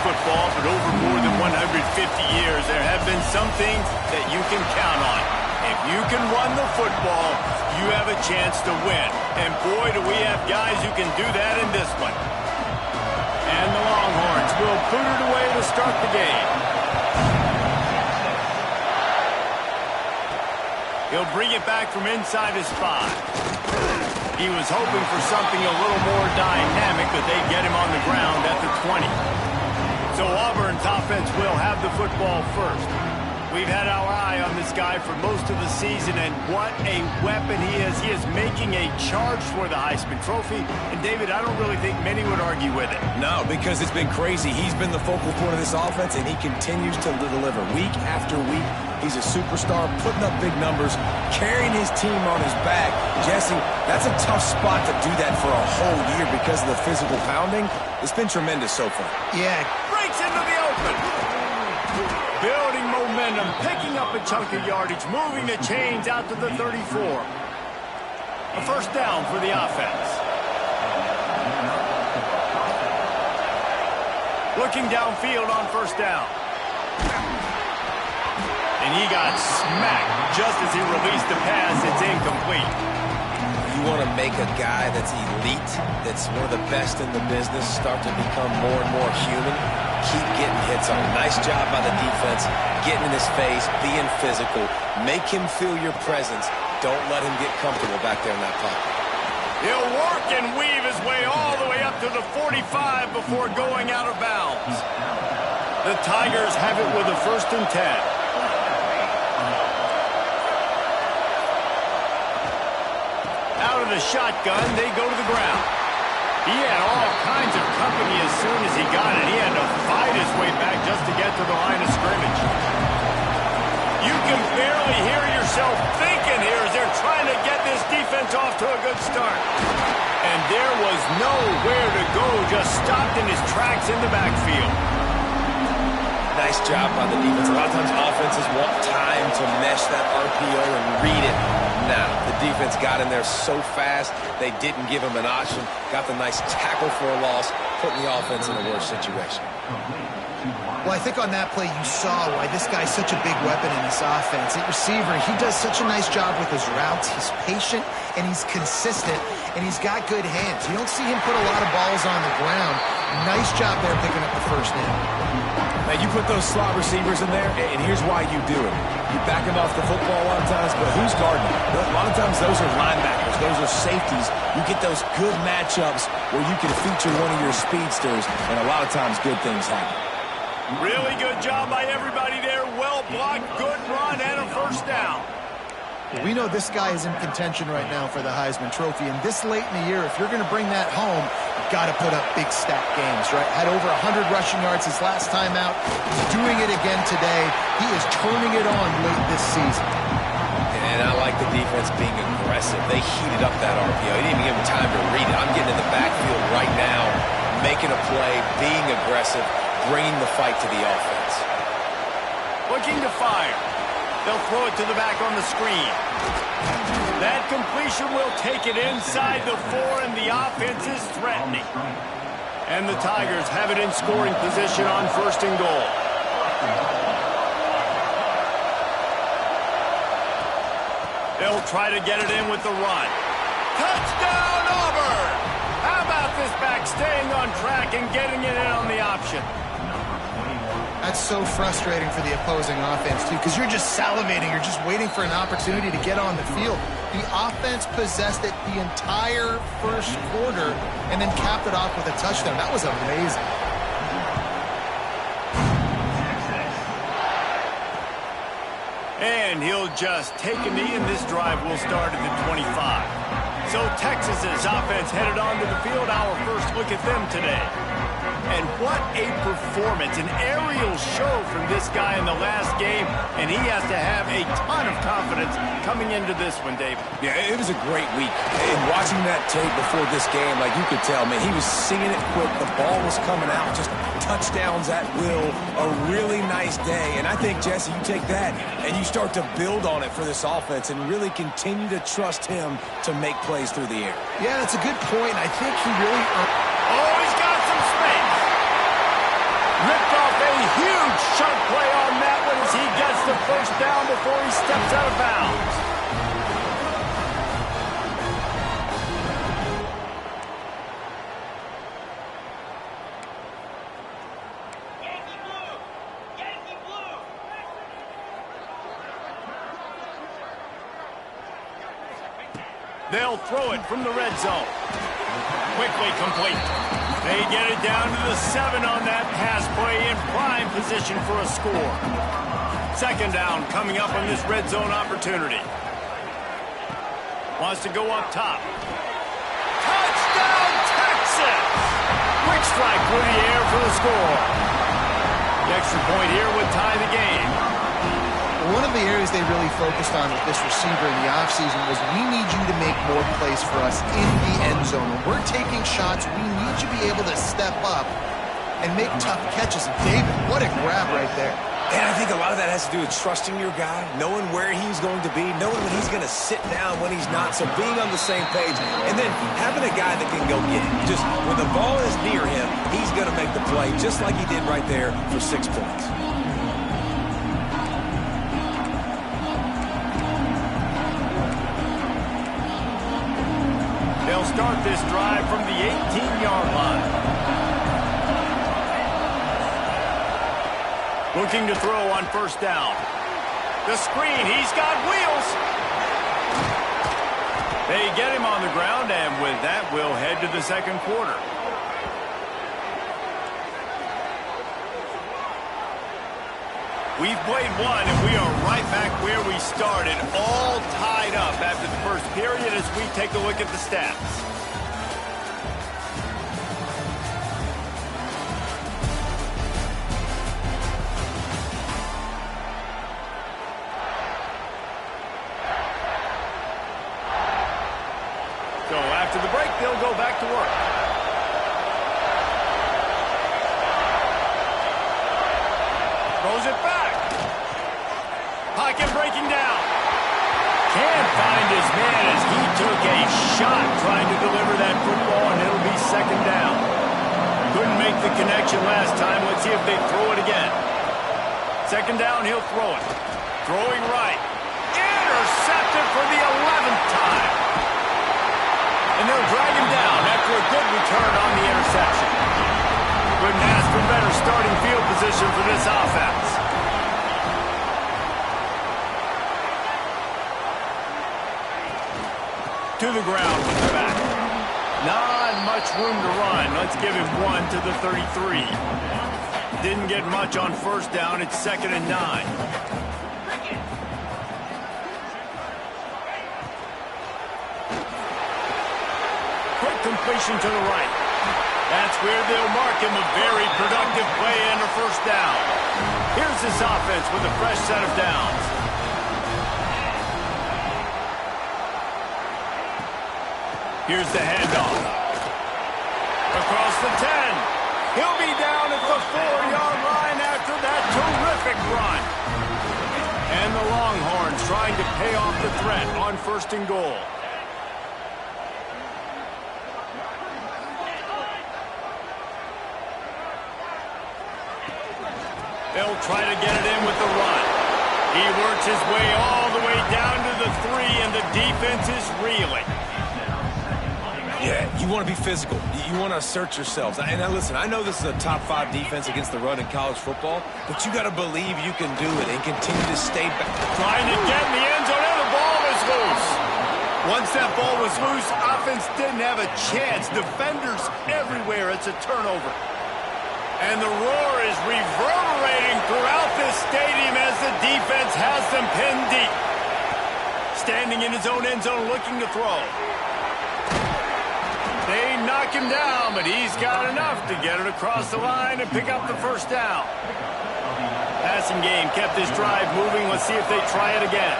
football, but over more than 150 years, there have been some things that you can count on. If you can run the football, you have a chance to win. And boy, do we have guys who can do that in this one. And the Longhorns will put it away to start the game. He'll bring it back from inside his 5. He was hoping for something a little more dynamic, but they get him on the ground at the 20. So Auburn's offense will have the football first. We've had our eye on this guy for most of the season, and what a weapon he is. He is making a charge for the Heisman Trophy. And, David, I don't really think many would argue with it. No, because it's been crazy. He's been the focal point of this offense, and he continues to deliver week after week. He's a superstar, putting up big numbers, carrying his team on his back. Jesse, that's a tough spot to do that for a whole year because of the physical pounding. It's been tremendous so far. Yeah, breaks into the open. Building momentum, picking up a chunk of yardage, moving the chains out to the 34. A first down for the offense. Looking downfield on first down. And he got smacked just as he released the pass. It's incomplete. You want to make a guy that's elite, that's one of the best in the business, start to become more and more human. Keep getting hits on him. Nice job by the defense, getting in his face, being physical. Make him feel your presence. Don't let him get comfortable back there in that pocket. He'll work and weave his way all the way up to the 45 before going out of bounds. The Tigers have it with a 1st and 10. Out of the shotgun, they go to the ground. He had all kinds of company as soon as he got it. He had to fight his way back just to get to the line of scrimmage. You can barely hear yourself thinking here as they're trying to get this defense off to a good start. And there was nowhere to go, just stopped in his tracks in the backfield. Nice job by the defense. A lot of times offenses want time to mesh that RPO and read it. Now, the defense got in there so fast, they didn't give him an option. Got the nice tackle for a loss, putting the offense in a worse situation. Well, I think on that play you saw why this guy's such a big weapon in this offense. At receiver, he does such a nice job with his routes. He's patient, and he's consistent, and he's got good hands. You don't see him put a lot of balls on the ground. Nice job there picking up the first down. Now, you put those slot receivers in there, and here's why you do it. You back them off the football a lot of times, but who's guarding them? A lot of times those are linebackers. Those are safeties. You get those good matchups where you can feature one of your speedsters, and a lot of times good things happen. Really good job by everybody there. Well blocked, good run, and a first down. We know this guy is in contention right now for the Heisman Trophy, and this late in the year, if you're going to bring that home, you've got to put up big stat games, right? Had over 100 rushing yards his last time out. He's doing it again today. He is turning it on late this season. And I like the defense being aggressive. They heated up that RPO. He didn't even give him time to read it. I'm getting in the backfield right now, making a play, being aggressive, bringing the fight to the offense. Looking to fire. They'll throw it to the back on the screen. That completion will take it inside the 4, and the offense is threatening. And the Tigers have it in scoring position on 1st and goal. They'll try to get it in with the run. Touchdown, Auburn! How about this back staying on track and getting it in on the option? That's so frustrating for the opposing offense, too, because you're just salivating. You're just waiting for an opportunity to get on the field. The offense possessed it the entire first quarter and then capped it off with a touchdown. That was amazing. And he'll just take a knee, and this drive will start at the 25. So Texas's offense headed onto the field. Our first look at them today. And what a performance, an aerial show from this guy in the last game, and he has to have a ton of confidence coming into this one, David. Yeah, it was a great week. And watching that tape before this game, like you could tell, man, he was singing it quick. The ball was coming out, just touchdowns at will. A really nice day. And I think, Jesse, you take that and you start to build on it for this offense and really continue to trust him to make plays through the air. Yeah, that's a good point. I think he really... Oh, he's got some space. Ripped down before he steps out of bounds. They'll throw it from the red zone. Quickly complete. They get it down to the 7 on that pass play in prime position for a score. Second down coming up on this red zone opportunity. Wants to go up top. Touchdown, Texas! Quick strike through the air for the score. The extra point here would tie the game. One of the areas they really focused on with this receiver in the offseason was we need you to make more plays for us in the end zone. When we're taking shots, we need you to be able to step up and make tough catches. David, what a grab right there. And I think a lot of that has to do with trusting your guy, knowing where he's going to be, knowing when he's going to sit down, when he's not, so being on the same page, and then having a guy that can go get it. Just when the ball is near him, he's going to make the play, just like he did right there for 6 points. They'll start this drive from the 18-yard line. Looking to throw on first down. The screen, he's got wheels. They get him on the ground, and with that, we'll head to the second quarter. We've played one, and we are right back where we started, all tied up after the first period as we take a look at the stats. So after the break, they'll go back to work. Throws it back. Pocket breaking down. Can't find his man as he took a shot trying to deliver that football, and it'll be second down. Couldn't make the connection last time. Let's see if they throw it again. Second down, he'll throw it. Throwing right. Intercepted for the 11th time. And they'll drag him down after a good return on the interception. Couldn't ask for better starting field position for this offense. To the ground with the back. Not much room to run. Let's give him 1 to the 33. Didn't get much on first down. It's 2nd and 9. Quick completion to the right. That's where they'll mark him. A very productive play and a first down. Here's this offense with a fresh set of downs. Here's the handoff. Across the 10. He'll be down at the 4-yard line after that terrific run. And the Longhorns trying to pay off the threat on 1st and goal. They'll try to get it in with the run. He works his way all the way down to the 3, and the defense is reeling. Yeah, you want to be physical. You want to assert yourselves. And now listen, I know this is a top 5 defense against the run in college football, but you got to believe you can do it and continue to stay back. Trying to get in the end zone, and the ball is loose. Once that ball was loose, offense didn't have a chance. Defenders everywhere. It's a turnover. And the roar is reverberating throughout this stadium as the defense has them pinned deep. Standing in his own end zone looking to throw. They knock him down, but he's got enough to get it across the line and pick up the first down. Passing game kept this drive moving. Let's see if they try it again.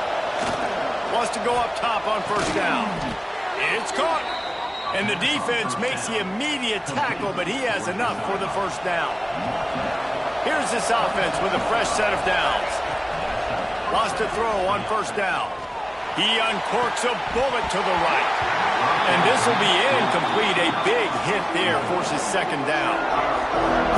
Wants to go up top on first down. It's caught. And the defense makes the immediate tackle, but he has enough for the first down. Here's this offense with a fresh set of downs. Lost a throw on first down. He uncorks a bullet to the right. And this will be incomplete. A big hit there forces second down.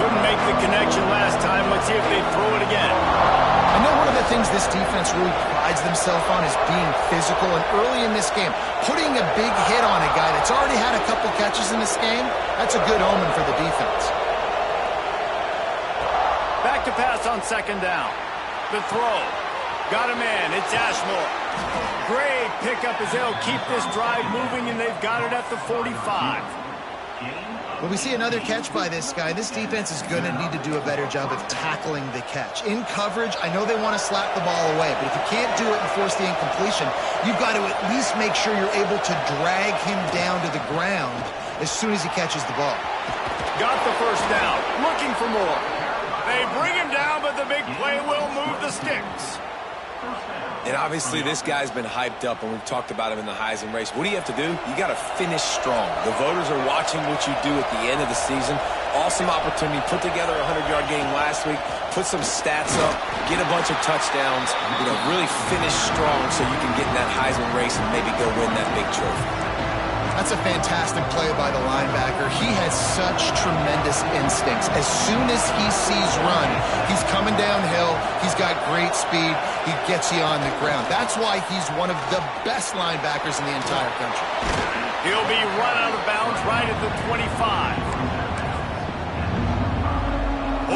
Couldn't make the connection last time. Let's see if they throw it again. I know one of the things this defense offense really prides themselves on is being physical. And early in this game, putting a big hit on a guy that's already had a couple catches in this game, that's a good omen for the defense. Back to pass on second down. The throw. Got a man. It's Ashmore. Great pickup as they'll keep this drive moving, and they've got it at the 45. Well, we see another catch by this guy. This defense is going to need to do a better job of tackling the catch. In coverage, I know they want to slap the ball away, but if you can't do it and force the incompletion, you've got to at least make sure you're able to drag him down to the ground as soon as he catches the ball. Got the first down. Looking for more. They bring him down, but the big play will move the sticks. And obviously this guy's been hyped up, and we've talked about him in the Heisman race. What do you have to do? You got to finish strong. The voters are watching what you do at the end of the season. Awesome opportunity. Put together a 100-yard game last week. Put some stats up. Get a bunch of touchdowns. Really finish strong so you can get in that Heisman race and maybe go win that big trophy. That's a fantastic play by the linebacker. He has such tremendous instincts. As soon as he sees run, he's coming downhill. He's got great speed. He gets you on the ground. That's why he's one of the best linebackers in the entire country. He'll be run out of bounds right at the 25.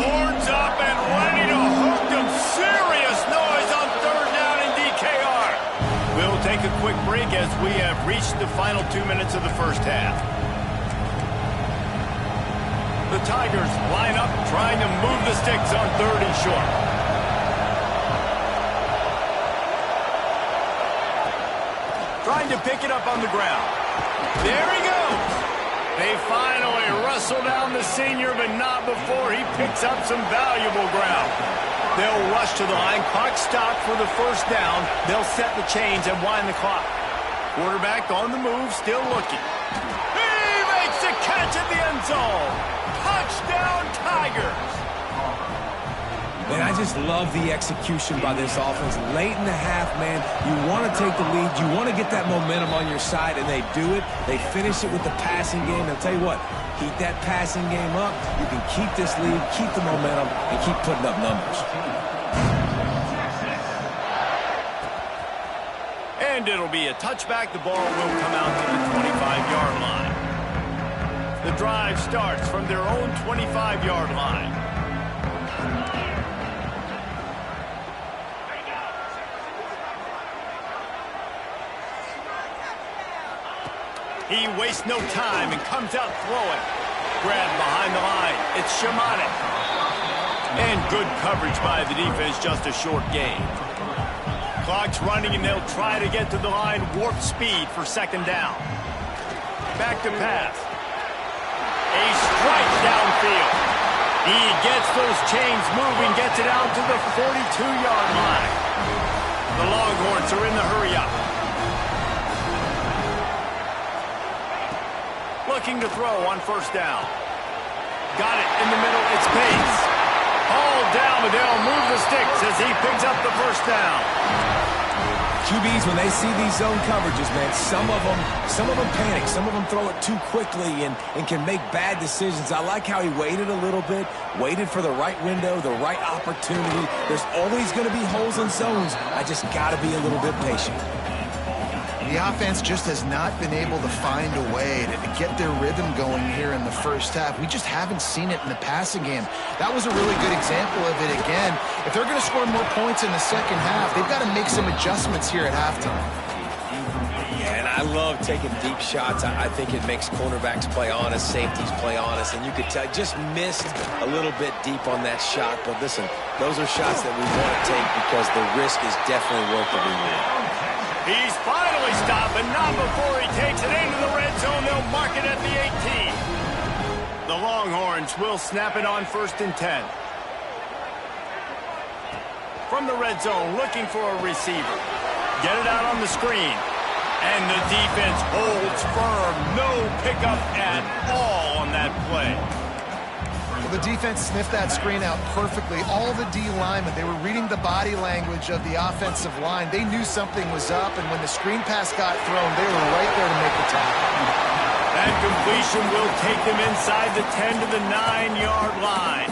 Horns up and ready to hook them. Serious noise on third down in DKR. We'll take a quick break as we have reached the final 2 minutes of the first half. The Tigers line up trying to move the sticks on third and short. Trying to pick it up on the ground. There he goes. They finally wrestle down the senior, but not before he picks up some valuable ground. They'll rush to the line. Clock stopped for the first down. They'll set the chains and wind the clock. Quarterback on the move, still looking. He makes a catch at the end zone. Touchdown, Tigers. Man, I just love the execution by this offense. Late in the half, man, you want to take the lead. You want to get that momentum on your side, and they do it. They finish it with the passing game. I'll tell you what, keep that passing game up. You can keep this lead, keep the momentum, and keep putting up numbers. And it'll be a touchback. The ball will come out to the 25-yard line. The drive starts from their own 25-yard line. He wastes no time and comes out throwing. Grabbed behind the line. It's Shimonic. And good coverage by the defense, just a short gain. Clock's running, and they'll try to get to the line. Warp speed for second down. Back to pass. A strike downfield. He gets those chains moving, gets it out to the 42-yard line. The Longhorns are in the hurry-up. Looking to throw on first down. Got it in the middle. It's Pace. All down, but they'll move the sticks as he picks up the first down. QBs, when they see these zone coverages, man, some of them panic. Some of them throw it too quickly and can make bad decisions. I like how he waited a little bit, waited for the right window, the right opportunity. There's always going to be holes in zones. I just got to be a little bit patient. The offense just has not been able to find a way to get their rhythm going here in the first half. We just haven't seen it in the passing game. That was a really good example of it again. If they're going to score more points in the second half, they've got to make some adjustments here at halftime. Yeah, and I love taking deep shots. I think it makes cornerbacks play honest, safeties play honest, and you could tell just missed a little bit deep on that shot. But listen, those are shots that we want to take because the risk is definitely worth the reward. He's finally stopped, but not before he takes it into the red zone. They'll mark it at the 18. The Longhorns will snap it on 1st and 10. From the red zone, looking for a receiver. Get it out on the screen. And the defense holds firm. No pickup at all on that play. The defense sniffed that screen out perfectly. All the D linemen, they were reading the body language of the offensive line. They knew something was up, and when the screen pass got thrown, they were right there to make the tackle. That completion will take them inside the 10 to the 9-yard line.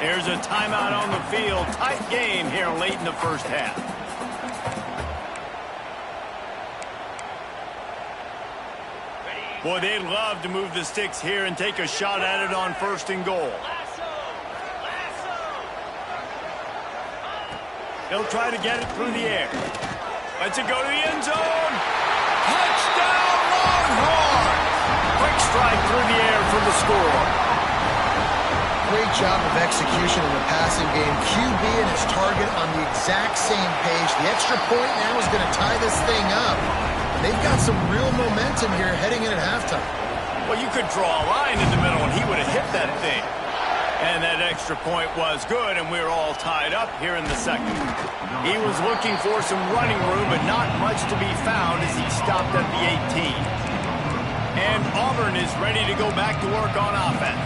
There's a timeout on the field. Tight game here late in the first half. Boy, they'd love to move the sticks here and take a shot at it on 1st and goal. He'll try to get it through the air. Lets it go to the end zone. Touchdown, Longhorns! Quick strike through the air for the score. Great job of execution in the passing game. QB and his target on the exact same page. The extra point now is going to tie this thing up. They've got some real momentum here heading in at halftime. Well, you could draw a line in the middle, and he would have hit that thing. And that extra point was good, and we're all tied up here in the second. He was looking for some running room, but not much to be found as he stopped at the 18. And Auburn is ready to go back to work on offense.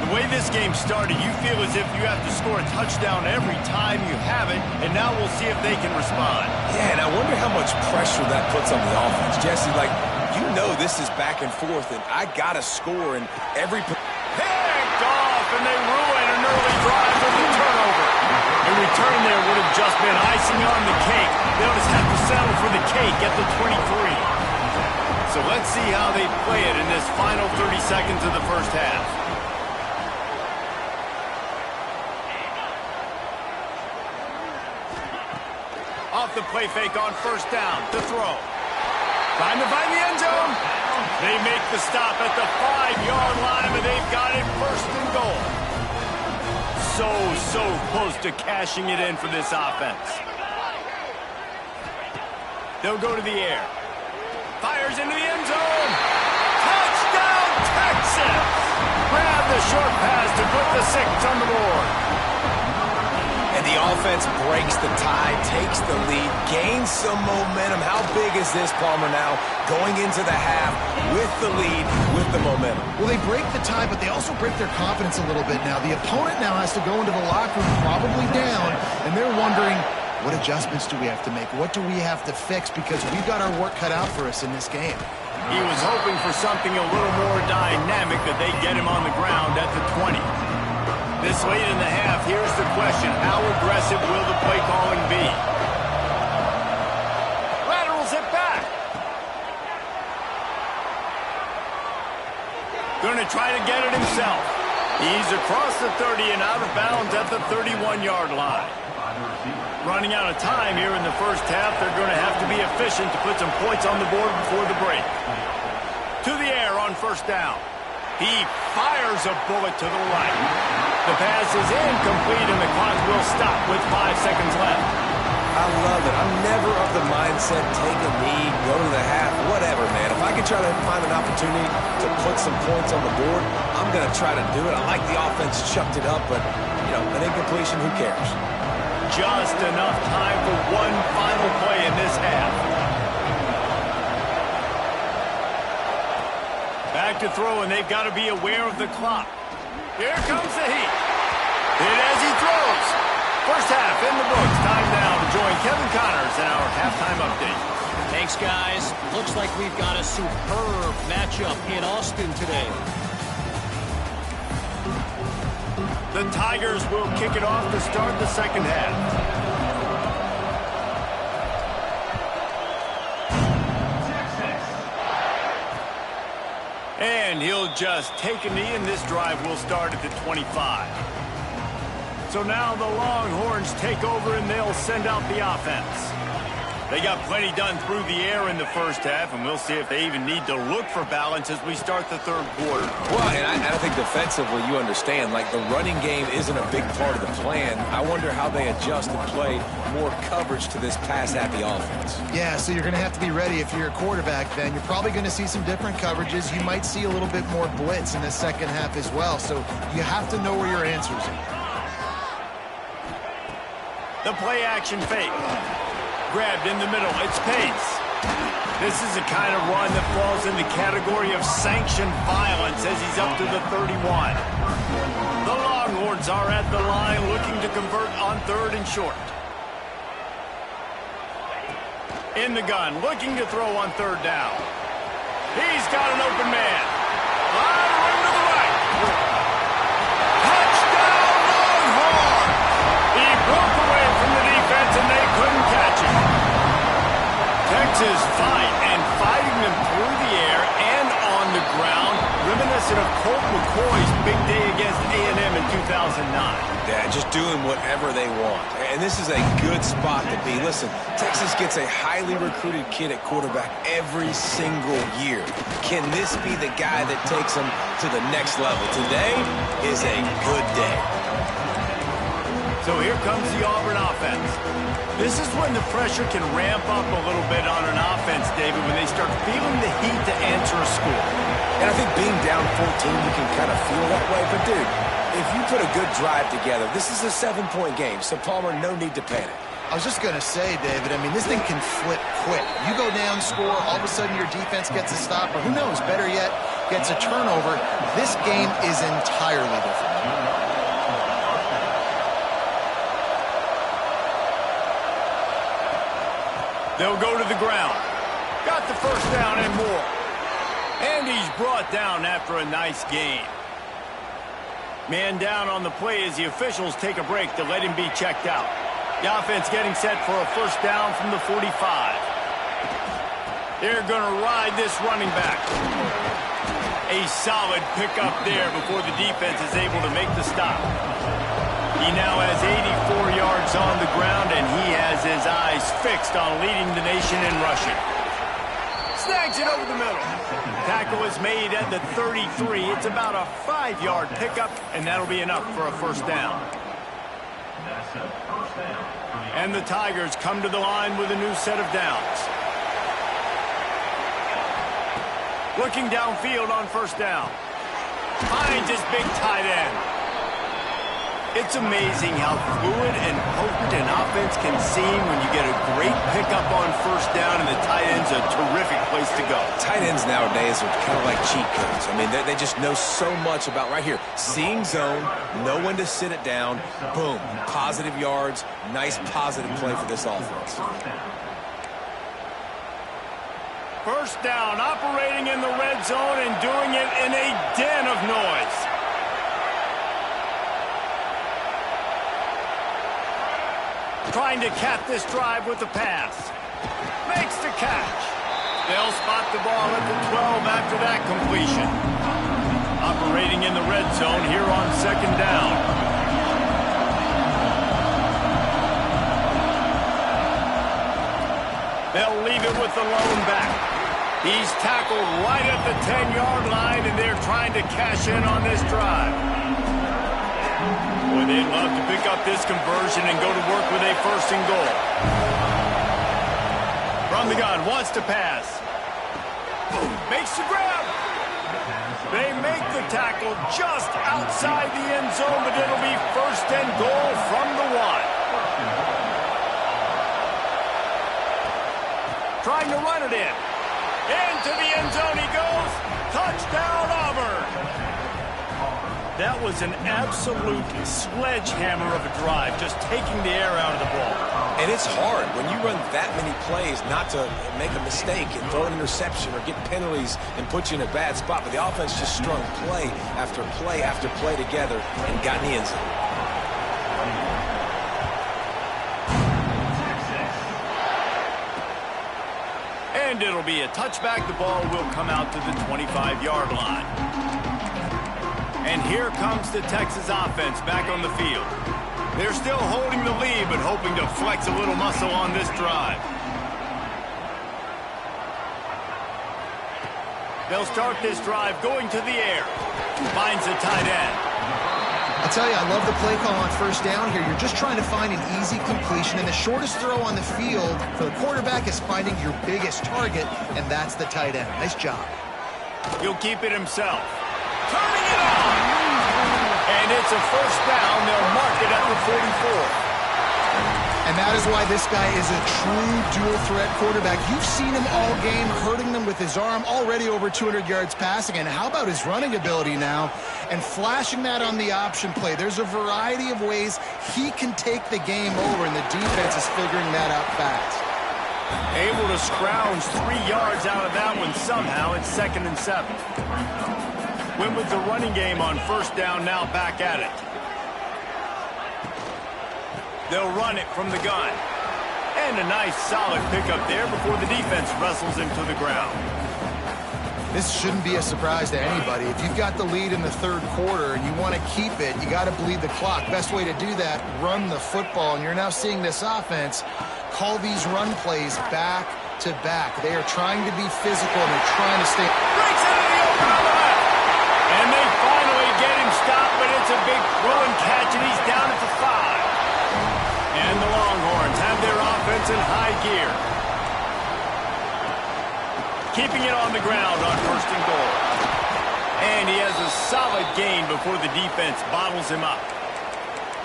The way this game started, you feel as if you have to score a touchdown every time you have it, and now we'll see if they can respond. Yeah, and I wonder how much pressure that puts on the offense. Jesse, like, you know this is back and forth, and I got to score in every... Picked off, and they ruin an early drive with the turnover. A return there would have just been icing on the cake. They'll just have to settle for the cake at the 23. So let's see how they play it in this final 30 seconds of the first half. Off the play fake on 1st down to throw. Trying to find the end zone. They make the stop at the 5-yard line, and they've got it 1st and goal. So close to cashing it in for this offense. They'll go to the air. Fires into the end zone. Touchdown, Texas! Grab the short pass to put the 6 on the board. And the offense breaks the tie, takes the lead, gains some momentum. How big is this, Palmer, now going into the half with the lead, with the momentum? Well, they break the tie, but they also break their confidence a little bit now. The opponent now has to go into the locker room probably down, and they're wondering, what adjustments do we have to make? What do we have to fix? Because we've got our work cut out for us in this game. He was hoping for something a little more dynamic, that they get him on the ground at the 20. This late in the half, here's the question. How aggressive will the play calling be? Laterals it back. Going to try to get it himself. He's across the 30 and out of bounds at the 31-yard line. Running out of time here in the first half. They're going to have to be efficient to put some points on the board before the break. To the air on 1st down. He fires a bullet to the right. The pass is incomplete, and the clock will stop with 5 seconds left. I love it. I'm never of the mindset, take a knee, go to the half, whatever, man. If I can try to find an opportunity to put some points on the board, I'm going to try to do it. I like the offense chucked it up, but, you know, an incompletion, who cares? Just enough time for one final play in this half. Back to throw, and they've got to be aware of the clock. Here comes the heat. Hit as he throws. First half in the books. Time now to join Kevin Connors in our halftime update. Thanks, guys. Looks like we've got a superb matchup in Austin today. The Tigers will kick it off to start the second half. And he'll just take a knee, and this drive will start at the 25. So now the Longhorns take over, and they'll send out the offense. They got plenty done through the air in the first half, and we'll see if they even need to look for balance as we start the third quarter. Well, and I think defensively, you understand, like, the running game isn't a big part of the plan. I wonder how they adjust and play more coverage to this pass-happy offense. Yeah, so you're going to have to be ready if you're a quarterback, Ben. You're probably going to see some different coverages. You might see a little bit more blitz in the second half as well, so you have to know where your answers are. The play-action fake. Grabbed in the middle. It's Pace. This is the kind of run that falls in the category of sanctioned violence as he's up to the 31. The Longhorns are at the line looking to convert on 3rd and short. In the gun, looking to throw on 3rd down. He's got an open man. Line to the right. Touchdown, his fight and fighting them through the air and on the ground, reminiscent of Colt McCoy's big day against A&M in 2009. Yeah, just doing whatever they want. And this is a good spot to be. Listen, Texas gets a highly recruited kid at quarterback every single year. Can this be the guy that takes them to the next level? Today is a good day. So here comes the Auburn offense. This is when the pressure can ramp up a little bit on an offense, David, when they start feeling the heat to answer a score. And I think being down 14, you can kind of feel that way. But, dude, if you put a good drive together, this is a 7-point game. So, Palmer, no need to panic. I was just going to say, David, I mean, this thing can flip quick. You go down, score, all of a sudden your defense gets a stop, or who knows, better yet, gets a turnover. This game is entirely different. They'll go to the ground. Got the first down and more. And he's brought down after a nice gain. Man down on the play as the officials take a break to let him be checked out. The offense getting set for a first down from the 45. They're going to ride this running back. A solid pickup there before the defense is able to make the stop. He now has 84 yards on the ground, and he has his eyes fixed on leading the nation in rushing. Snags it over the middle. Tackle is made at the 33. It's about a 5-yard pickup, and that'll be enough for a first down. And the Tigers come to the line with a new set of downs. Looking downfield on first down. Finds his big tight end. It's amazing how fluid and potent an offense can seem when you get a great pickup on first down, and the tight end's a terrific place to go. Tight ends nowadays are kind of like cheat codes. I mean, they just know so much about right here. Seeing zone, know when to sit it down, boom, positive yards, nice positive play for this offense. First down, operating in the red zone and doing it in a den of noise. Trying to cap this drive with the pass. Makes the catch. They'll spot the ball at the 12 after that completion. Operating in the red zone here on second down. They'll leave it with the lone back. He's tackled right at the 10-yard line, and they're trying to cash in on this drive. Boy, they'd love to pick up this conversion and go to work with a first and goal. From the gun, wants to pass. Makes the grab. They make the tackle just outside the end zone, but it'll be first and goal from the 1. Trying to run it in. Into the end zone he goes. Touchdown, Auburn. That was an absolute sledgehammer of a drive, just taking the air out of the ball. And it's hard when you run that many plays not to make a mistake and throw an interception or get penalties and put you in a bad spot. But the offense just strung play after play after play together and got in the end zone. And it'll be a touchback. The ball will come out to the 25-yard line. And here comes the Texas offense back on the field. They're still holding the lead, but hoping to flex a little muscle on this drive. They'll start this drive going to the air. Finds the tight end. I'll tell you, I love the play call on first down here. You're just trying to find an easy completion, and the shortest throw on the field for the quarterback is finding your biggest target, and that's the tight end. Nice job. He'll keep it himself. Turning it on. And it's a first down. They'll mark it at the 44. And that is why this guy is a true dual-threat quarterback. You've seen him all game, hurting them with his arm, already over 200 yards passing. And how about his running ability now? And flashing that on the option play. There's a variety of ways he can take the game over, and the defense is figuring that out fast. Able to scrounge 3 yards out of that one somehow. It's 2nd and 7. Went with the running game on first down, now back at it. They'll run it from the gun. And a nice solid pickup there before the defense wrestles him to the ground. This shouldn't be a surprise to anybody. If you've got the lead in the third quarter and you want to keep it, you got to bleed the clock. Best way to do that, run the football. And you're now seeing this offense call these run plays back to back. They are trying to be physical and they're trying to stay. Breaks into the open on the left. And they finally get him stopped, but it's a big throwing catch, and he's down at the 5. And the Longhorns have their offense in high gear. Keeping it on the ground on 1st and goal. And he has a solid gain before the defense bottles him up.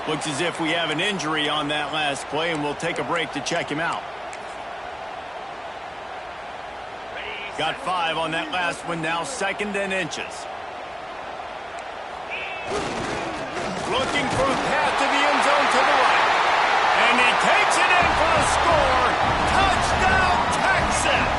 Looks as if we have an injury on that last play, and we'll take a break to check him out. Got 5 on that last one, now 2nd and inches. Looking for a path to the end zone to the right. And he takes it in for the score. Touchdown, Texas!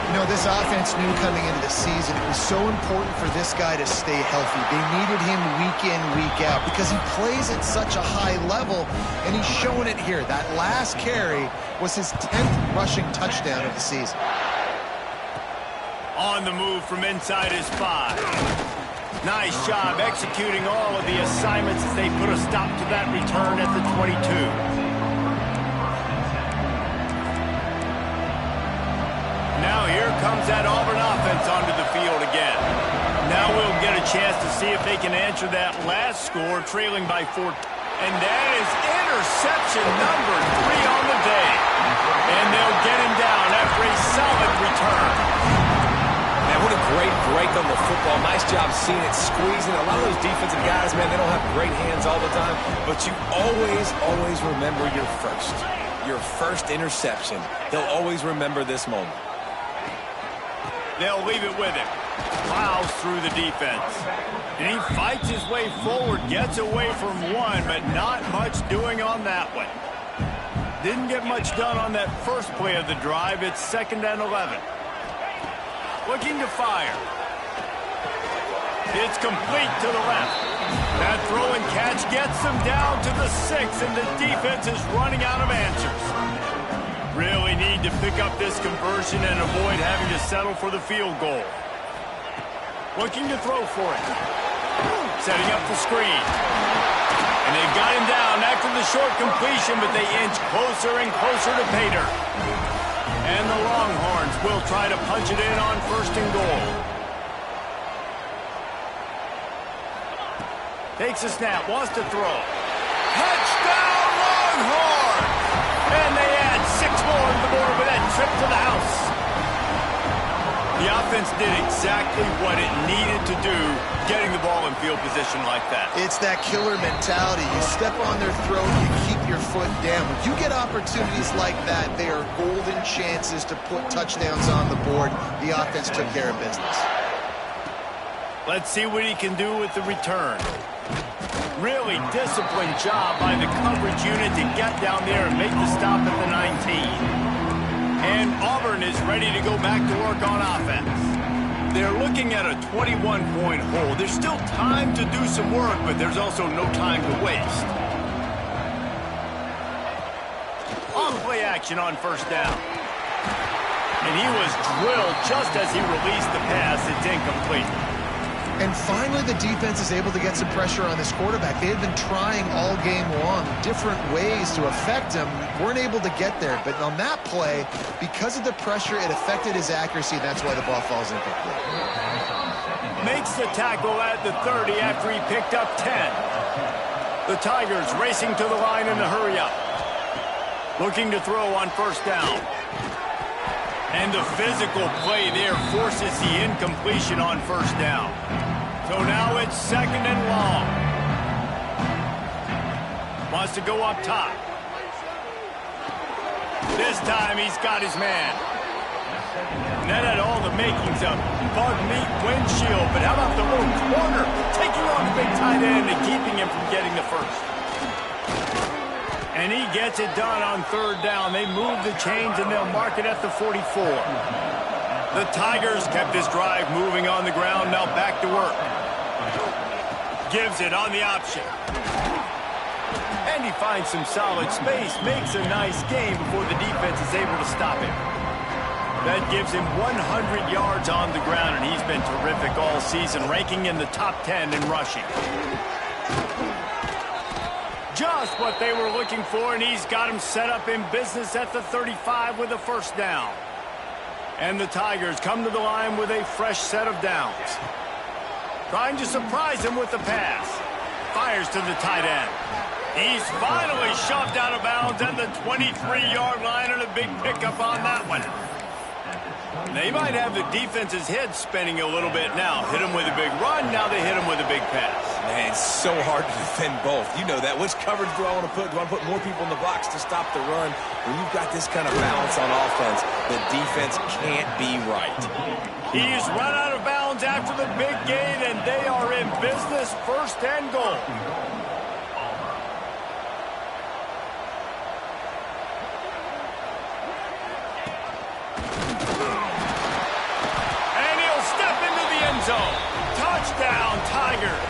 You know, this offense knew coming into the season it was so important for this guy to stay healthy. They needed him week in, week out because he plays at such a high level, and he's showing it here. That last carry was his 10th rushing touchdown of the season. On the move from inside his 5. Nice job executing all of the assignments as they put a stop to that return at the 22. Now here comes that Auburn offense onto the field again. Now we'll get a chance to see if they can answer that last score, trailing by 4. And that is interception number 3 on the day. And they'll get him down after a solid return. Man, what a great break on the football. Nice job seeing it, squeezing. A lot of those defensive guys, man, they don't have great hands all the time. But you always remember your first interception. He'll always remember this moment. They'll leave it with him. Plows through the defense. And he fights his way forward, gets away from one, but not much doing on that one. Didn't get much done on that first play of the drive. It's 2nd and 11. Looking to fire. It's complete to the left. That throw and catch gets them down to the 6, and the defense is running out of answers. Really need to pick up this conversion and avoid having to settle for the field goal. Looking to throw for it. Setting up the screen. And they've got him down after the short completion, but they inch closer and closer to pay dirt. And the Longhorns will try to punch it in on 1st and goal. Takes a snap, wants to throw. Touchdown, Longhorns! And they add 6 more to the board with that trip to the house. The offense did exactly what it needed to do, getting the ball in field position like that. It's that killer mentality. You step on their throat, you keep your foot down. When you get opportunities like that, they are golden chances to put touchdowns on the board. The offense took care of business. Let's see what he can do with the return. Really disciplined job by the coverage unit to get down there and make the stop at the 19. And Auburn is ready to go back to work on offense. They're looking at a 21-point hole. There's still time to do some work, but there's also no time to waste. On-play action on 1st down. And he was drilled just as he released the pass. It's incomplete. And finally, the defense is able to get some pressure on this quarterback. They had been trying all game long different ways to affect him. Weren't able to get there. But on that play, because of the pressure, it affected his accuracy. That's why the ball falls incomplete. Makes the tackle at the 30 after he picked up 10. The Tigers racing to the line in the hurry up. Looking to throw on 1st down. And the physical play there forces the incompletion on 1st down. So now it's 2nd and long. Wants to go up top. This time he's got his man. And that had all the makings of bug meat windshield. But how about the little corner taking on the big tight end and keeping him from getting the first? And he gets it done on 3rd down. They move the chains and they'll mark it at the 44. The Tigers kept this drive moving on the ground. Now back to work. Gives it on the option. And he finds some solid space, makes a nice game before the defense is able to stop him. That gives him 100 yards on the ground, and he's been terrific all season, ranking in the top 10 in rushing. Just what they were looking for, and he's got him set up in business at the 35 with a first down. And the Tigers come to the line with a fresh set of downs. Trying to surprise him with the pass. Fires to the tight end. He's finally shoved out of bounds at the 23-yard line, and a big pickup on that one. They might have the defense's head spinning a little bit now. Hit him with a big run, now they hit him with a big pass. Man, it's so hard to defend both. You know that. Which coverage do I want to put? Do I want to put more people in the box to stop the run? When you've got this kind of balance on offense, the defense can't be right. He's run out of bounds after the big gain, and they are in business, first and goal. Touchdown, Tigers.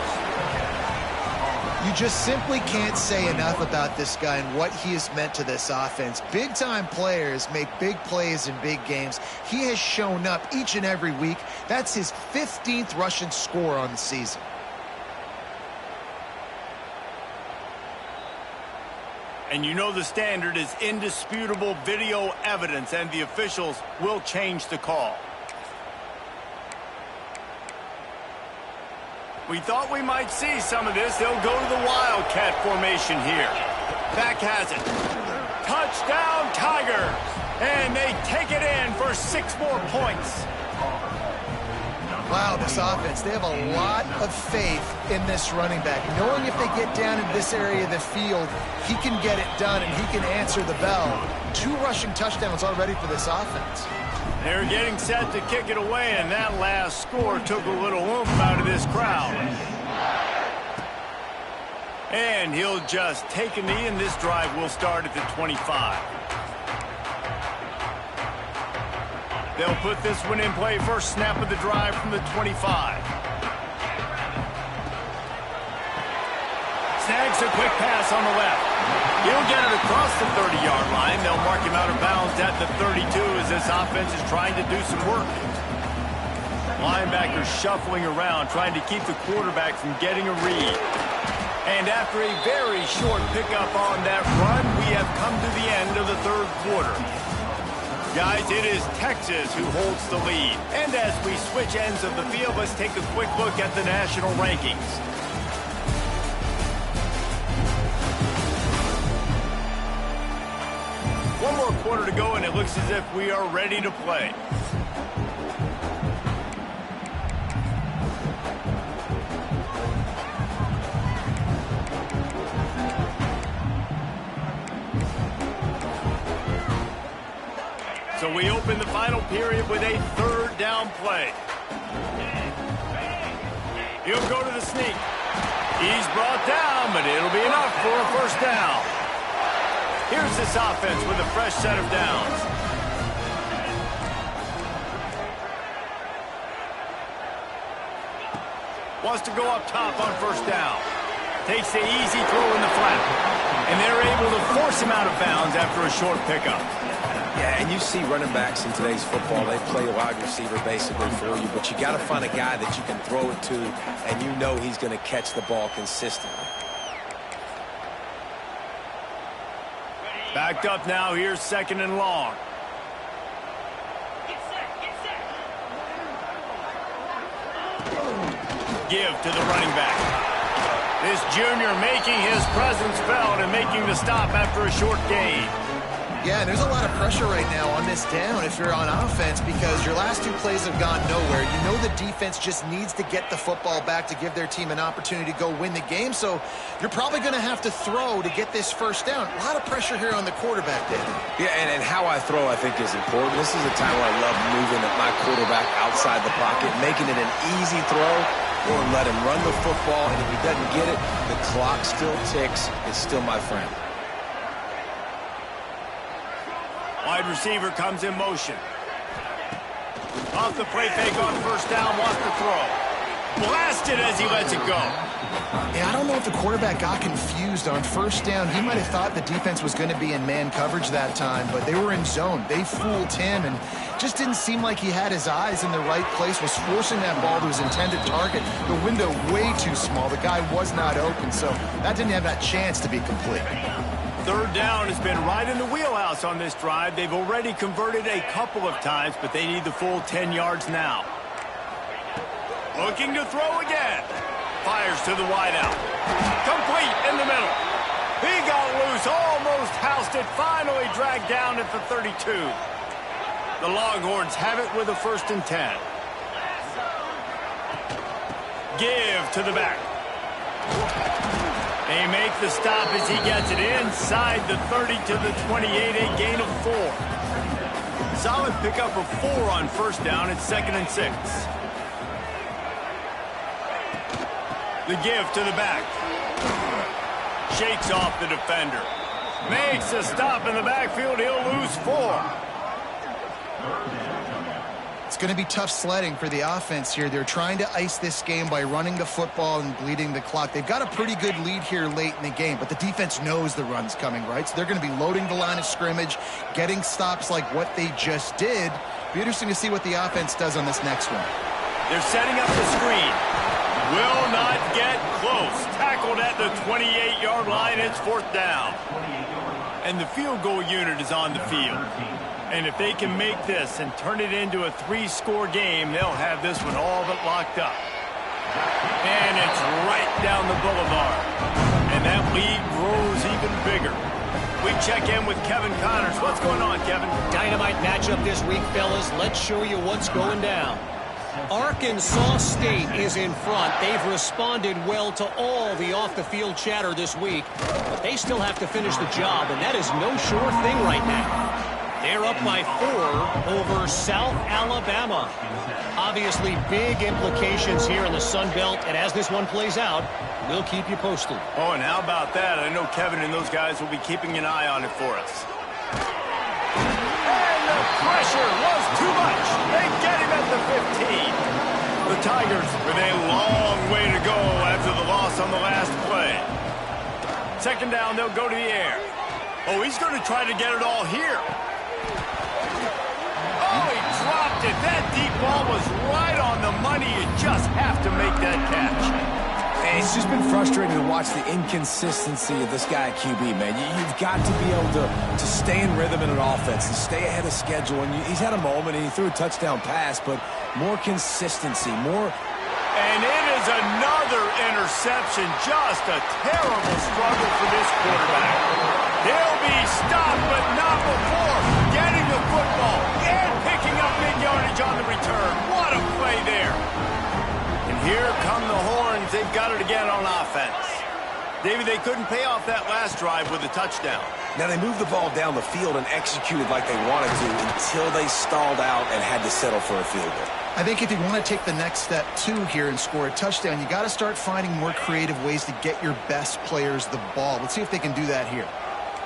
You just simply can't say enough about this guy and what he has meant to this offense. Big-time players make big plays in big games. He has shown up each and every week. That's his 15th rushing score on the season. And you know the standard is indisputable video evidence, and the officials will change the call. We thought we might see some of this. They'll go to the Wildcat formation here. Back has it. Touchdown, Tigers! And they take it in for 6 more points. Wow, this offense, they have a lot of faith in this running back. Knowing if they get down in this area of the field, he can get it done and he can answer the bell. 2 rushing touchdowns already for this offense. They're getting set to kick it away, and that last score took a little oomph out of this crowd. And he'll just take a knee, and this drive will start at the 25. They'll put this one in play. First snap of the drive from the 25. Snags a quick pass on the left. He'll get it across the 30-yard line. They'll mark him out of bounds at the 32 as this offense is trying to do some work. Linebackers shuffling around, trying to keep the quarterback from getting a read. And after a very short pickup on that run, we have come to the end of the third quarter. Guys, it is Texas who holds the lead. And as we switch ends of the field, let's take a quick look at the national rankings. One more quarter to go, and it looks as if we are ready to play. So we open the final period with a third down play. He'll go to the sneak. He's brought down, but it'll be enough for a first down. Here's this offense with a fresh set of downs. Wants to go up top on first down. Takes the easy throw in the flat. And they're able to force him out of bounds after a short pickup. Yeah, and you see running backs in today's football, they play a wide receiver basically for you, but you got to find a guy that you can throw it to, and you know he's going to catch the ball consistently. Backed up now, here's second and long. Give to the running back. This junior making his presence felt and making the stop after a short gain. Yeah, there's a lot of pressure right now on this down if you're on offense because your last 2 plays have gone nowhere. You know the defense just needs to get the football back to give their team an opportunity to go win the game, so you're probably going to have to throw to get this first down. A lot of pressure here on the quarterback, David. Yeah, and how I throw, I think, is important. This is a time where I love moving my quarterback outside the pocket, making it an easy throw, or let him run the football, and if he doesn't get it, the clock still ticks. It's still my friend. Wide receiver comes in motion. Off the play fake on first down, wants to throw. Blasted as he lets it go. Yeah, I don't know if the quarterback got confused on first down. He might have thought the defense was going to be in man coverage that time, but they were in zone. They fooled him and just didn't seem like he had his eyes in the right place, was forcing that ball to his intended target. The window way too small. The guy was not open, so that didn't have that chance to be complete. Third down has been right in the wheelhouse on this drive. They've already converted a couple of times, but they need the full 10 yards now. Looking to throw again. Fires to the wideout. Complete in the middle. He got loose, almost housed it, finally dragged down at the 32. The Longhorns have it with a 1st and 10. Give to the back. They make the stop as he gets it inside the 30 to the 28, a gain of 4. Solid pickup of 4 on first down. It's 2nd and 6. The give to the back. Shakes off the defender. Makes a stop in the backfield. He'll lose 4. It's going to be tough sledding for the offense here. They're trying to ice this game by running the football and bleeding the clock. They've got a pretty good lead here late in the game, but the defense knows the run's coming, right? So they're going to be loading the line of scrimmage, getting stops like what they just did. Be interesting to see what the offense does on this next one. They're setting up the screen. Will not get close. Tackled at the 28-yard line. It's 4th down. And the field goal unit is on the field. And if they can make this and turn it into a 3-score game, they'll have this one all but locked up. And it's right down the boulevard. And that lead grows even bigger. We check in with Kevin Connors. What's going on, Kevin? Dynamite matchup this week, fellas. Let's show you what's going down. Arkansas State is in front. They've responded well to all the off-the-field chatter this week, but they still have to finish the job, and that is no sure thing right now. They're up by 4 over South Alabama. Obviously, big implications here in the Sun Belt, and as this one plays out, we'll keep you posted. Oh, and how about that? I know Kevin and those guys will be keeping an eye on it for us. And the pressure was too much. They get him at the 15. The Tigers with a long way to go after the loss on the last play. 2nd down, they'll go to the air. Oh, he's going to try to get it all here. Oh, he dropped it. That deep ball was right on the money. You just have to make that catch. And it's just been frustrating to watch the inconsistency of this guy at QB, man. You've got to be able to stay in rhythm in an offense and stay ahead of schedule. And he's had a moment, and he threw a touchdown pass, but more consistency, more... And it is another interception. Just a terrible struggle for this quarterback. He'll be stopped, but not before getting the football and picking up big yardage on the return. What a play there. And here come the horns. They've got it again on offense. David, they couldn't pay off that last drive with a touchdown. Now, they moved the ball down the field and executed like they wanted to until they stalled out and had to settle for a field goal. I think if you want to take the next step, too, here and score a touchdown, you got to start finding more creative ways to get your best players the ball. Let's see if they can do that here.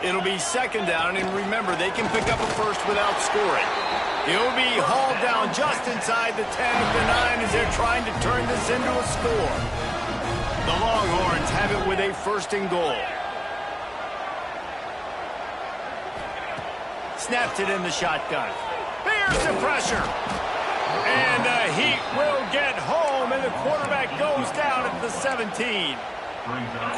It'll be 2nd down, and remember, they can pick up a first without scoring. He'll be hauled down just inside the 10 of the 9 as they're trying to turn this into a score. The Longhorns have it with a 1st and goal. Snaps it in the shotgun. Here's the pressure. And the Heat will get home, and the quarterback goes down at the 17.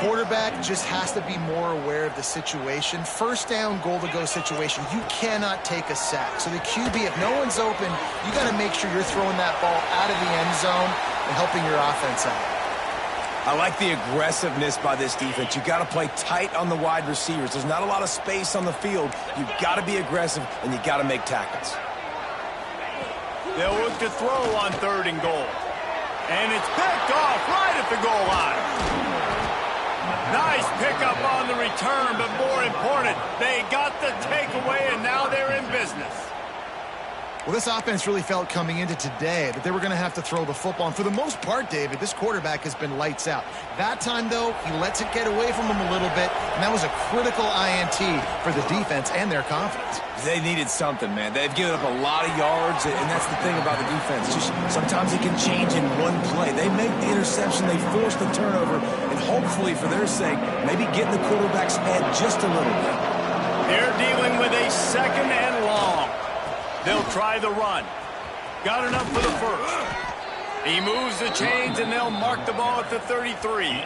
Quarterback just has to be more aware of the situation. 1st down, goal-to-go situation. You cannot take a sack. So the QB, if no one's open, you got to make sure you're throwing that ball out of the end zone and helping your offense out. I like the aggressiveness by this defense. You got to play tight on the wide receivers. There's not a lot of space on the field. You've got to be aggressive, and you got to make tackles. They'll look to throw on 3rd and goal. And it's picked off right at the goal line. Nice pickup on the return, but more important, they got the takeaway, and now they're in business. Well, this offense really felt coming into today that they were going to have to throw the football. And for the most part, David, this quarterback has been lights out. That time, though, he lets it get away from him a little bit, and that was a critical INT for the defense and their confidence. They needed something, man. They've given up a lot of yards, and that's the thing about the defense. Just sometimes it can change in one play. They make the interception, they force the turnover, and hopefully, for their sake, maybe get in the quarterback's head just a little bit. They're dealing with a second and long. They'll try the run. Got enough for the first. He moves the chains, and they'll mark the ball at the 33.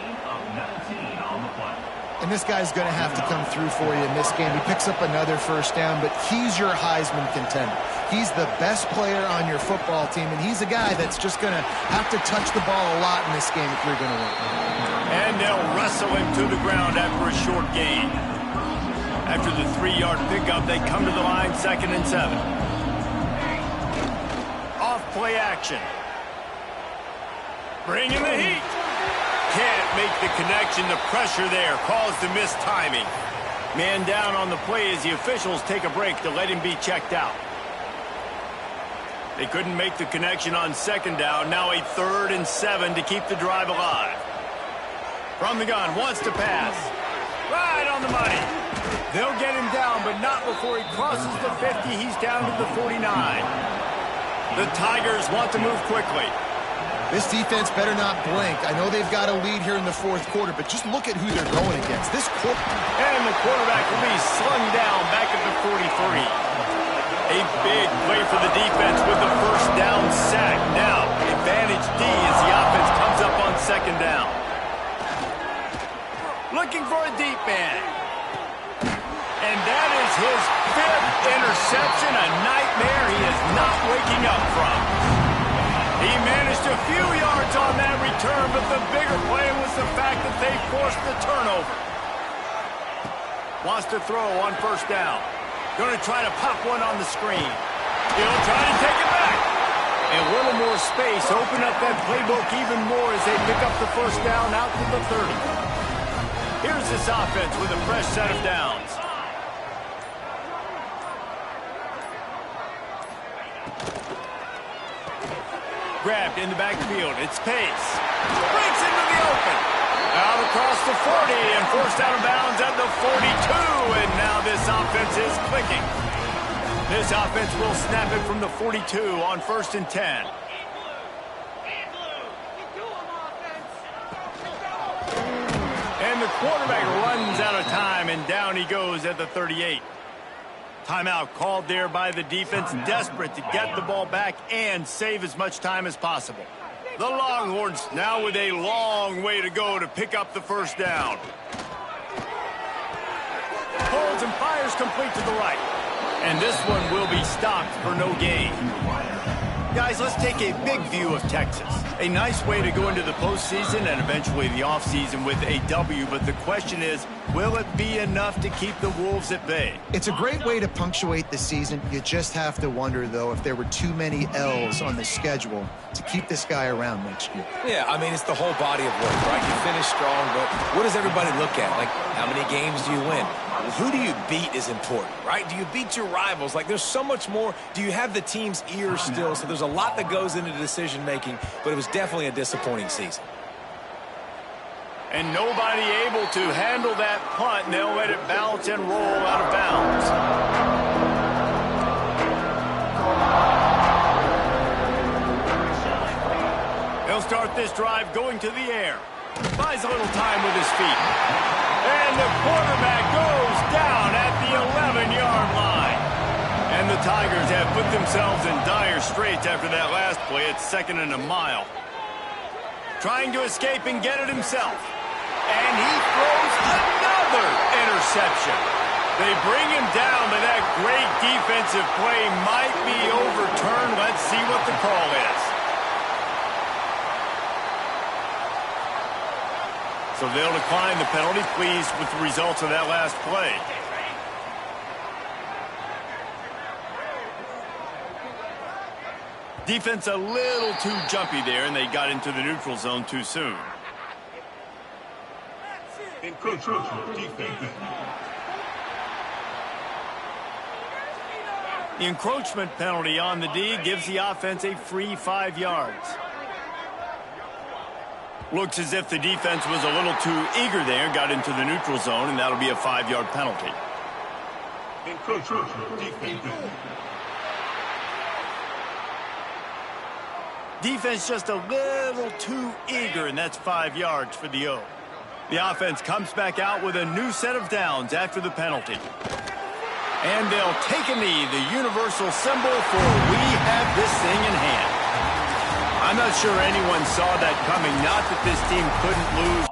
And this guy's going to have to come through for you in this game. He picks up another first down, but he's your Heisman contender. He's the best player on your football team, and he's a guy that's just going to have to touch the ball a lot in this game if you're going to win. And they'll wrestle him to the ground after a short gain. After the 3-yard pickup, they come to the line, 2nd and 7. Off-play action. Bring in the heat. Can't make the connection. The pressure there caused the missed timing. Man down on the play as the officials take a break to let him be checked out. They couldn't make the connection on 2nd down. Now a 3rd and 7 to keep the drive alive. From the gun, wants to pass. Right on the money. They'll get him down, but not before he crosses the 50. He's down to the 49. The Tigers want to move quickly. This defense better not blink. I know they've got a lead here in the 4th quarter, but just look at who they're going against. And the quarterback will be slung down back at the 43. A big play for the defense with the first down sack. Now, advantage D as the offense comes up on 2nd down. Looking for a deep man. And that is his 5th interception, a nightmare he is not waking up from. He managed a few yards on that return, but the bigger play was the fact that they forced the turnover. Wants to throw on 1st down. Going to try to pop one on the screen. He'll try to take it back. And a little more space. Open up that playbook even more as they pick up the 1st down out to the 30. Here's this offense with a fresh set of downs. Grabbed in the backfield. It's Pace. Breaks into the open. Out across the 40 and forced out of bounds at the 42. And now this offense is clicking. This offense will snap it from the 42 on 1st and 10. And the quarterback runs out of time, and down he goes at the 38. Timeout called there by the defense, desperate to get the ball back and save as much time as possible. The Longhorns now with a long way to go to pick up the 1st down. Holds and fires complete to the right. And this one will be stopped for no gain. Guys, let's take a big view of Texas. A nice way to go into the postseason and eventually the offseason with a W, but the question is, will it be enough to keep the Wolves at bay? It's a great way to punctuate the season. You just have to wonder, though, if there were too many L's on the schedule to keep this guy around next year. Yeah, I mean, it's the whole body of work, right? You finish strong, but what does everybody look at? Like, how many games do you win? Who do you beat is important, right? Do you beat your rivals? Like, there's so much more. Do you have the team's ear still? So there's a lot that goes into decision-making, but it was definitely a disappointing season. And nobody able to handle that punt, and they'll let it bounce and roll out of bounds. He'll start this drive going to the air. Buys a little time with his feet. And the quarterback goes down at the 11-yard line. And the Tigers have put themselves in dire straits after that last play. It's 2nd and a mile. Trying to escape and get it himself. And he throws another interception. They bring him down, but that great defensive play might be overturned. Let's see what the call is. So they'll decline the penalty, pleased with the results of that last play. Defense a little too jumpy there, and they got into the neutral zone too soon. The encroachment penalty on the D gives the offense a free 5 yards. Looks as if the defense was a little too eager there, got into the neutral zone, and that'll be a 5-yard penalty. Encroachment, defense. Defense just a little too eager, and that's 5 yards for the O. The offense comes back out with a new set of downs after the penalty. And they'll take a knee, the universal symbol for we have this thing in hand. I'm not sure anyone saw that coming, not that this team couldn't lose.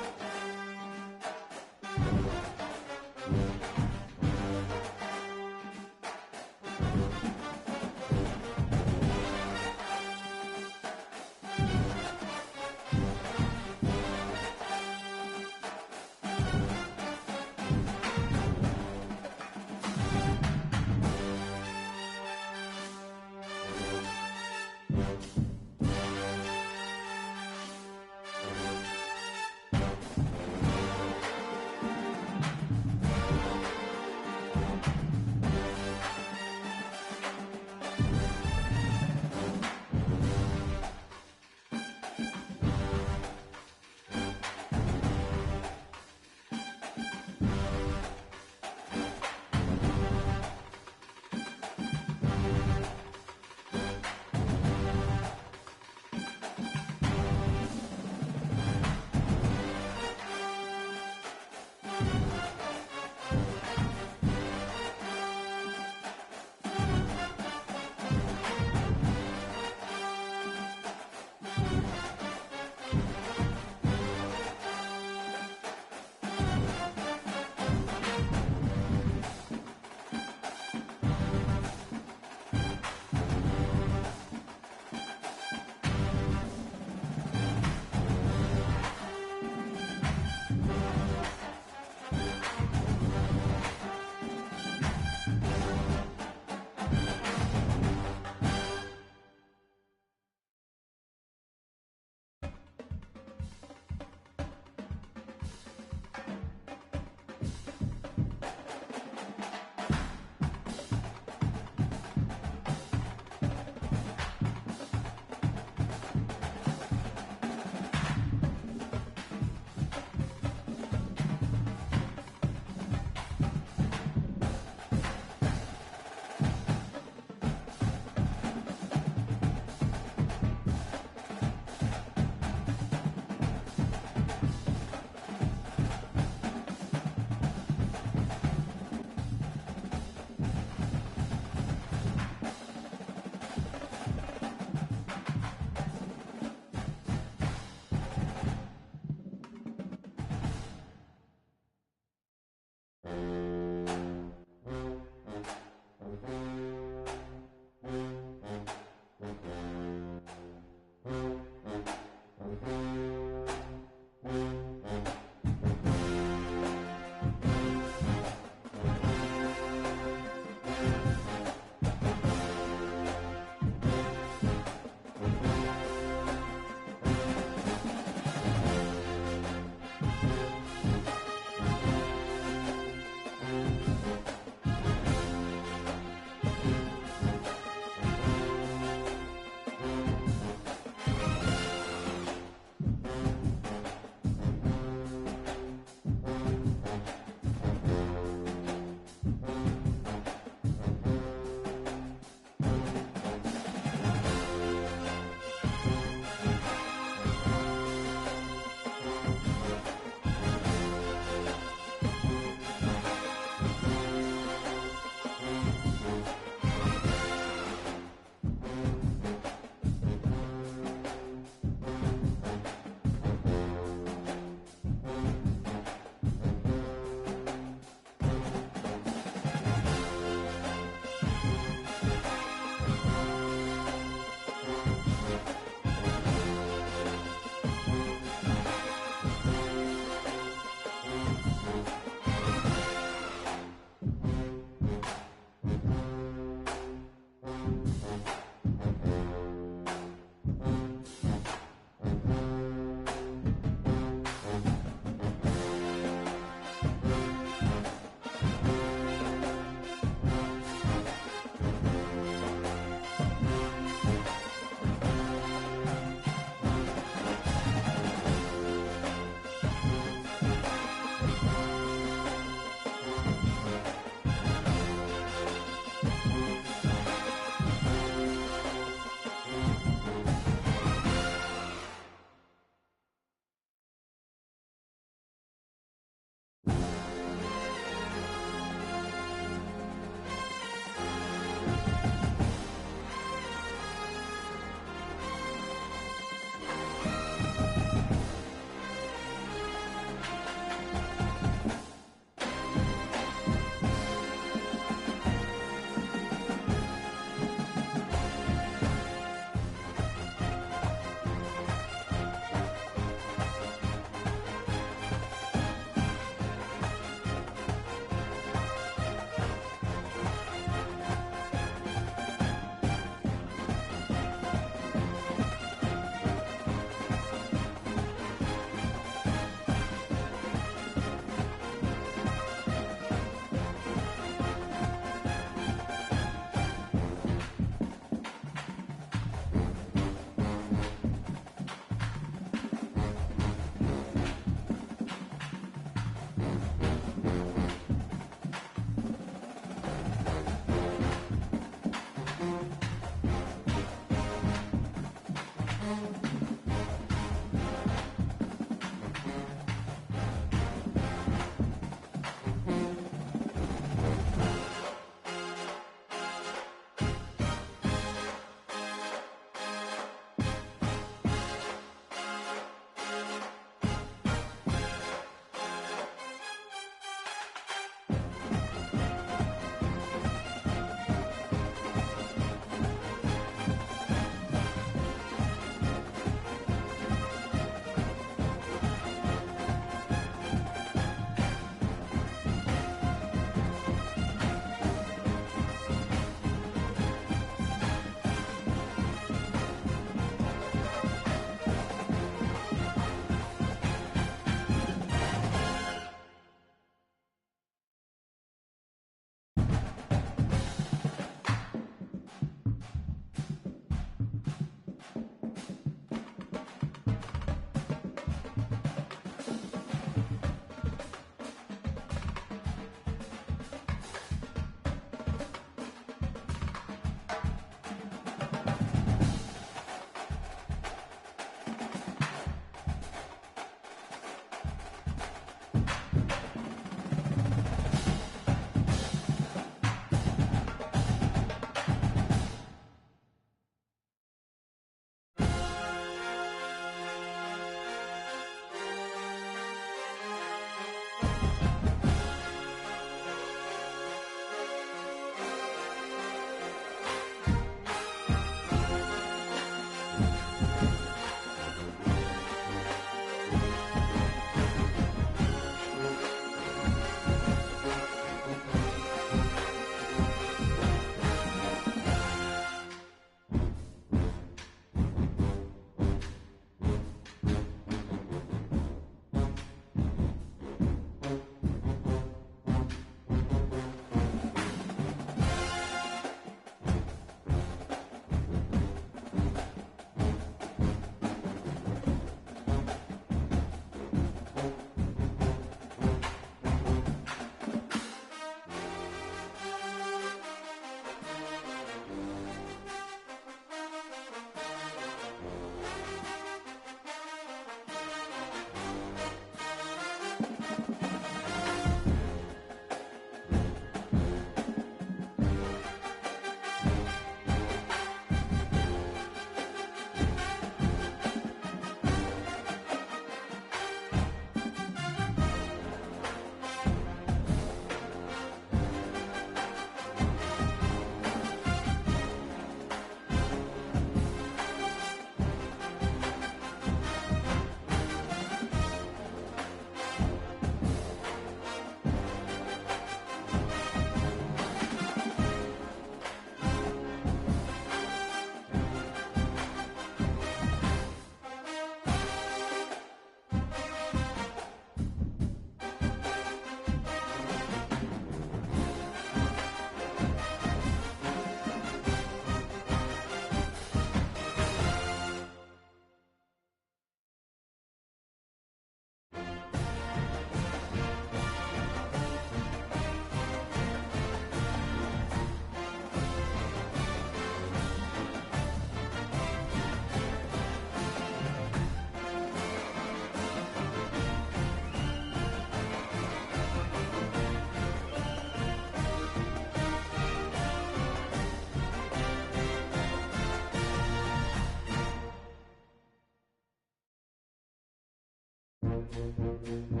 defense.